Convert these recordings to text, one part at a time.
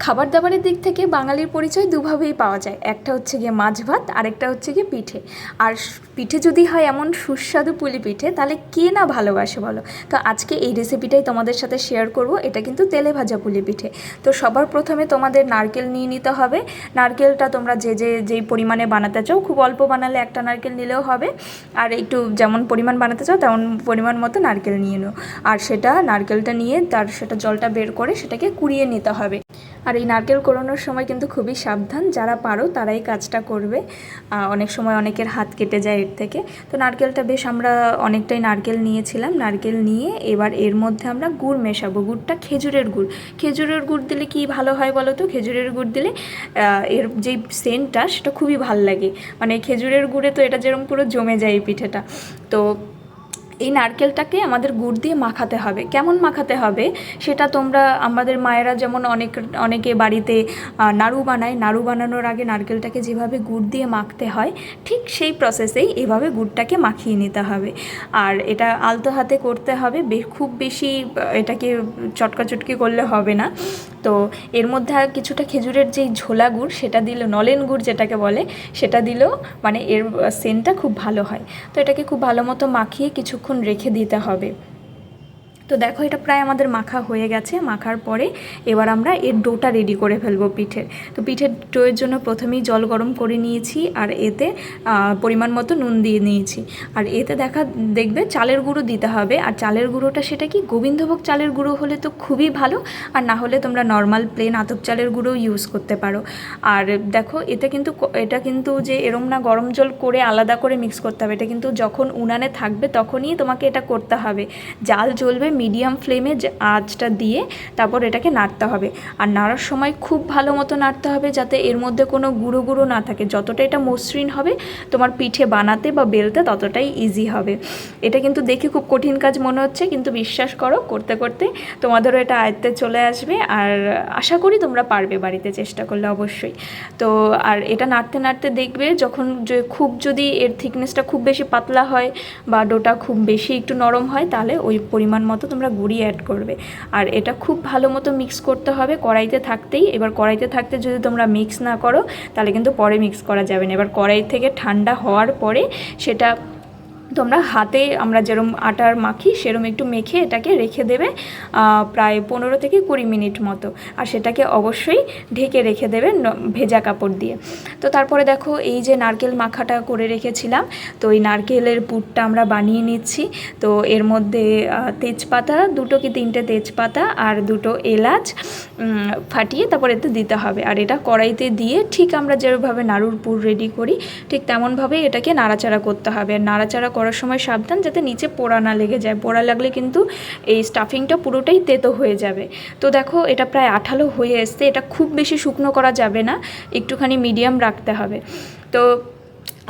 খাবার দাবারের দিক থেকে বাঙালির পরিচয় দুভাবেই পাওয়া যায়, একটা হচ্ছে গিয়ে মাছ ভাত, আরেকটা হচ্ছে গিয়ে পিঠে। আর পিঠে যদি হয় এমন সুস্বাদু পুলি পিঠে, তাহলে কে না ভালোবাসে বলো। তো আজকে এই রেসিপিটাই তোমাদের সাথে শেয়ার করব। এটা কিন্তু তেলে ভাজা পুলি পিঠে। তো সবার প্রথমে তোমাদের নারকেল নিয়ে নিতে হবে। নারকেলটা তোমরা যেই পরিমাণে বানাতে চাও, খুব অল্প বানালে একটা নারকেল নিলেও হবে, আর একটু যেমন পরিমাণ বানাতে চাও তেমন পরিমাণ মতো নারকেল নিয়ে নাও। আর নারকেলটা নিয়ে সেটা জলটা বের করে সেটাকে কুড়িয়ে নিতে হবে। আর এই নারকেল কোড়ানোর সময় কিন্তু খুবই সাবধান, যারা পারো তারাই কাজটা করবে। অনেক সময় অনেকের হাত কেটে যায় এর থেকে। তো নারকেলটা বেশ আমরা অনেকটাই নারকেল নিয়েছিলাম। নারকেল নিয়ে এবার এর মধ্যে আমরা গুড় মেশাবো। গুড়টা খেজুরের গুড়। খেজুরের গুড় দিলে কি ভালো হয় বলো তো? খেজুরের গুড় দিলে এর যেই সেন্টটা সেটা খুবই ভাল লাগে। মানে খেজুরের গুড়ে তো এটা যেরকম পুরো জমে যায় এই পিঠেটা। তো এই নারকেলটাকে আমাদের গুড় দিয়ে মাখাতে হবে। কেমন মাখাতে হবে সেটা তোমরা, আমাদের মায়েরা যেমন অনেকে বাড়িতে নাড়ু বানায়, নাড়ু বানানোর আগে নারকেলটাকে যেভাবে গুড় দিয়ে মাখতে হয়, ঠিক সেই প্রসেসেই এভাবে গুড়টাকে মাখিয়ে নিতে হবে। আর এটা আলতো হাতে করতে হবে, খুব বেশি এটাকে চটকাচটকি করলে হবে না। তো এর মধ্যে কিছুটা খেজুরের যেই ঝোলা গুড় সেটা দিলে, নলেন গুড় যেটাকে বলে, সেটা দিলেও মানে এর সেন্টটা খুব ভালো হয়। তো এটাকে খুব ভালো মতো মাখিয়ে কিছুক্ষণ রেখে দিতে হবে। তো দেখো এটা প্রায় আমাদের মাখা হয়ে গেছে। মাখার পরে এবার আমরা এর ডোটা রেডি করে ফেলবো পিঠের। তো পিঠের ডোয়ের জন্য প্রথমেই জল গরম করে নিয়েছি, আর এতে পরিমাণ মতো নুন দিয়ে নিয়েছি। আর এতে দেখবে চালের গুঁড়ো দিতে হবে। আর চালের গুঁড়োটা সেটা কি, গোবিন্দভোগ চালের গুঁড়ো হলে তো খুবই ভালো, আর না হলে তোমরা নর্মাল প্লেন আতপ চালের গুঁড়ো ইউজ করতে পারো। আর দেখো এটা কিন্তু যে এরম না গরম জল করে আলাদা করে মিক্স করতে হবে, এটা কিন্তু যখন উনানে থাকবে তখনই তোমাকে এটা করতে হবে। জাল জ্বলবে মিডিয়াম ফ্লেমে, আঁচটা দিয়ে তারপর এটাকে নাড়তে হবে। আর নাড়ার সময় খুব ভালো মতো নাড়তে হবে যাতে এর মধ্যে কোনো গুঁড়ো গুঁড়ো না থাকে। যতটা এটা মসৃণ হবে তোমার পিঠে বানাতে বা বেলতে ততটাই ইজি হবে। এটা কিন্তু দেখে খুব কঠিন কাজ মনে হচ্ছে, কিন্তু বিশ্বাস করো করতে করতে তোমাদেরও এটা আয়ত্তে চলে আসবে। আর আশা করি তোমরা পারবে বাড়িতে চেষ্টা করলে অবশ্যই। তো আর এটা নাড়তে নাড়তে দেখবে যখন যদি এর থিকনেসটা খুব বেশি পাতলা হয় বা ডোটা খুব বেশি একটু নরম হয়, তাহলে ওই পরিমাণ মতো তোমরা গুঁড়ি অ্যাড করবে। আর এটা খুব ভালো মতো মিক্স করতে হবে কড়াইতে থাকতেই। এবার কড়াইতে থাকতে যদি তোমরা মিক্স না করো তাহলে কিন্তু পরে মিক্স করা যাবে না। এবার কড়াই থেকে ঠান্ডা হওয়ার পরে সেটা তোমরা হাতে আমরা যেরম আটার মাখি সেরম একটু মেখে এটাকে রেখে দেবে প্রায় 15 থেকে 20 মিনিট মতো। আর সেটাকে অবশ্যই ঢেকে রেখে দেবে ভেজা কাপড় দিয়ে। তো তারপরে দেখো এই যে নারকেল মাখাটা করে রেখেছিলাম, তো এই নারকেলের পুরটা আমরা বানিয়ে নিচ্ছি। তো এর মধ্যে তেজপাতা, 2 কি 3টে তেজপাতা আর 2টো এলাচ ফাটিয়ে তারপর এতে দিতে হবে। আর এটা কড়াইতে দিয়ে ঠিক আমরা যেভাবে নাড়ুর পুর রেডি করি ঠিক তেমনভাবেই এটাকে নাড়াচাড়া করতে হবে। আর নাড়াচাড়া করার সময় সাবধান যাতে নিচে পোড়া না লেগে যায়। পোড়া লাগলে কিন্তু এই স্টাফিংটা পুরোটাই তেতো হয়ে যাবে। তো দেখো এটা প্রায় আঠালো হয়ে এসছে। এটা খুব বেশি শুকনো করা যাবে না, একটুখানি মিডিয়াম রাখতে হবে। তো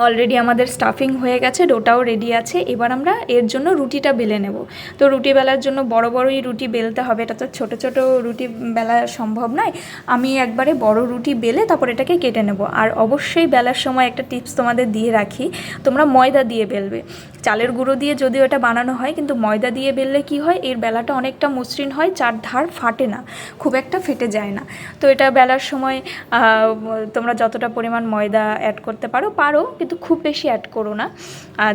অলরেডি আমাদের স্টাফিং হয়ে গেছে, ডোটাও রেডি আছে। এবার আমরা এর জন্য রুটিটা বেলে নেব। তো রুটি বেলার জন্য বড় বড়ই রুটি বেলতে হবে, এটা তো ছোটো ছোটো রুটি বেলা সম্ভব নয়। আমি একবারে বড় রুটি বেলে তারপর এটাকে কেটে নেব। আর অবশ্যই বেলার সময় একটা টিপস তোমাদের দিয়ে রাখি, তোমরা ময়দা দিয়ে বেলবে। চালের গুঁড়ো দিয়ে যদিও এটা বানানো হয়, কিন্তু ময়দা দিয়ে বেললে কি হয়, এর বেলাটা অনেকটা মসৃণ হয়, চারধার ফাটে না, খুব একটা ফেটে যায় না। তো এটা বেলার সময় তোমরা যতটা পরিমাণ ময়দা অ্যাড করতে পারো, কিন্তু খুব বেশি অ্যাড করো না,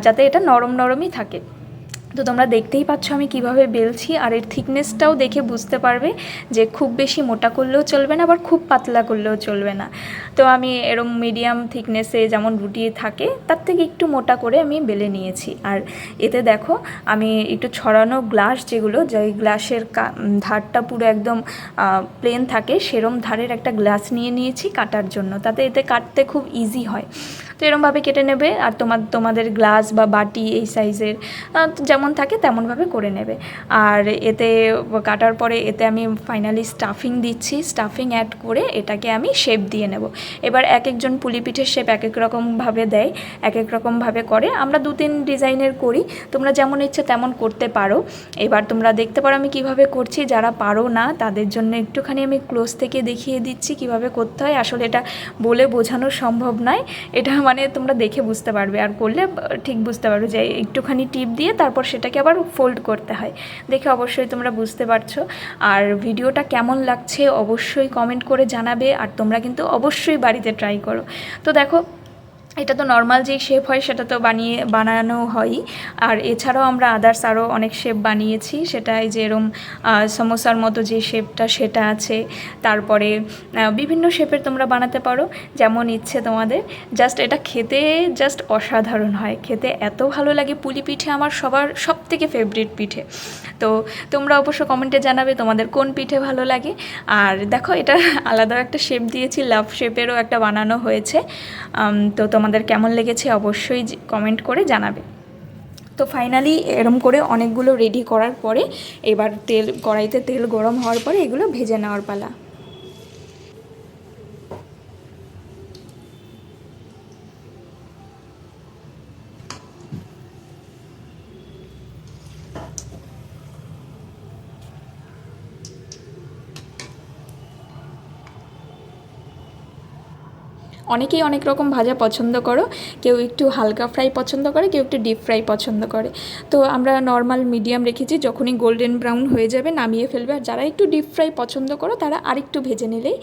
যাতে এটা নরম নরমই থাকে। তো তোমরা দেখতেই পাচ্ছ আমি কিভাবে বেলছি। আর এর থিকনেসটাও দেখে বুঝতে পারবে যে খুব বেশি মোটা করলেও চলবে না, আবার খুব পাতলা করলেও চলবে না। তো আমি এরম মিডিয়াম থিকনেসে যেমন রুটি থাকে তার থেকে একটু মোটা করে আমি বেলে নিয়েছি। আর এতে দেখো আমি একটু ছড়ানো গ্লাস, যেগুলো যেই গ্লাসের ধারটা পুরো একদম প্লেন থাকে সেরম ধারের একটা গ্লাস নিয়ে নিয়েছি কাটার জন্য, তাতে এতে কাটতে খুব ইজি হয়। তো এরমভাবে কেটে নেবে। আর তোমাদের গ্লাস বা বাটি এই সাইজের যেমন থাকে তেমনভাবে করে নেবে। আর এতে কাটার পরে এতে আমি ফাইনালি স্টাফিং দিচ্ছি। স্টাফিং অ্যাড করে এটাকে আমি শেপ দিয়ে নেব। এবার এক একজন পুলি পিঠের শেপ এক এক রকমভাবে দেয়, এক এক রকমভাবে করে। আমরা 2-3 ডিজাইনের করি, তোমরা যেমন ইচ্ছে তেমন করতে পারো। এবার তোমরা দেখতে পারো আমি কিভাবে করছি। যারা পারো না তাদের জন্য একটুখানি আমি ক্লোজ থেকে দেখিয়ে দিচ্ছি কিভাবে করতে হয়। আসলে এটা বলে বোঝানো সম্ভব নয়, এটা মানে তোমরা দেখে বুঝতে পারবে, আর করলে ঠিক বুঝতে পারবে যে একটুখানি টিপ দিয়ে তারপর সেটাকে আবার ফোল্ড করতে হয়। দেখে অবশ্যই তোমরা বুঝতে পারছো। আর ভিডিওটা কেমন লাগছে অবশ্যই কমেন্ট করে জানাবে, আর তোমরা কিন্তু অবশ্যই বাড়িতে ট্রাই করো। তো দেখো, এটা তো নর্মাল যেই শেপ হয় সেটা তো বানানো হয়ই, আর এছাড়াও আমরা আদার্স আরও অনেক শেপ বানিয়েছি। সেটাই যেরকম সমোসার মতো যে শেপটা সেটা আছে, তারপরে বিভিন্ন শেপের তোমরা বানাতে পারো যেমন ইচ্ছে তোমাদের। জাস্ট এটা খেতে জাস্ট অসাধারণ হয়, খেতে এত ভালো লাগে। পুলি পিঠে আমার সবার সবথেকে ফেভারিট পিঠে। তো তোমরা অবশ্য কমেন্টে জানাবে তোমাদের কোন পিঠে ভালো লাগে। আর দেখো, এটা আলাদা একটা শেপ দিয়েছি, লাভ শেপেরও একটা বানানো হয়েছে। তো তোমাদের কেমন লেগেছে অবশ্যই কমেন্ট করে জানাবে। তো ফাইনালি এরম করে অনেকগুলো রেডি করার পরে এবার কড়াইতে তেল গরম হওয়ার পরে এগুলো ভেজে নেওয়ার পালা। অনেকেই অনেক রকম ভাজা পছন্দ করো, কেউ একটু হালকা ফ্রাই পছন্দ করে, কেউ একটু ডিপ ফ্রাই পছন্দ করে। তো আমরা নর্মাল মিডিয়াম রেখেছি, যখনই গোল্ডেন ব্রাউন হয়ে যাবে নামিয়ে ফেলবে। আর যারা একটু ডিপ ফ্রাই পছন্দ করো তারা আরেকটু ভেজে নিলেই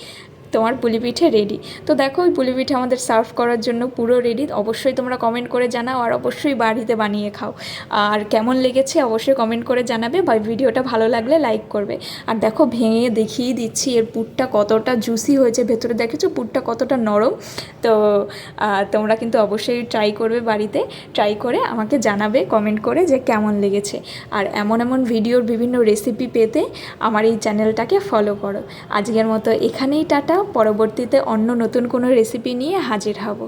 তোমার পুলি পিঠে রেডি। তো দেখো, ওই পুলি পিঠে আমাদের সার্ভ করার জন্য পুরো রেডি। অবশ্যই তোমরা কমেন্ট করে জানাও, আর অবশ্যই বাড়িতে বানিয়ে খাও। আর কেমন লেগেছে অবশ্যই কমেন্ট করে জানাবে, বা ভিডিওটা ভালো লাগলে লাইক করবে। আর দেখো, ভেঙে দেখিয়ে দিচ্ছি এর পুরটা কতটা জুসি হয়েছে, ভেতরে দেখেছো পুরটা কতটা নরম। তো তোমরা কিন্তু অবশ্যই ট্রাই করবে বাড়িতে, ট্রাই করে আমাকে জানাবে কমেন্ট করে যে কেমন লেগেছে। আর এমন এমন ভিডিওর বিভিন্ন রেসিপি পেতে আমার এই চ্যানেলটাকে ফলো করো। আজকের মতো এখানেই টাটা, পরবর্তীতে অন্য নতুন কোনো রেসিপি নিয়ে হাজির হব।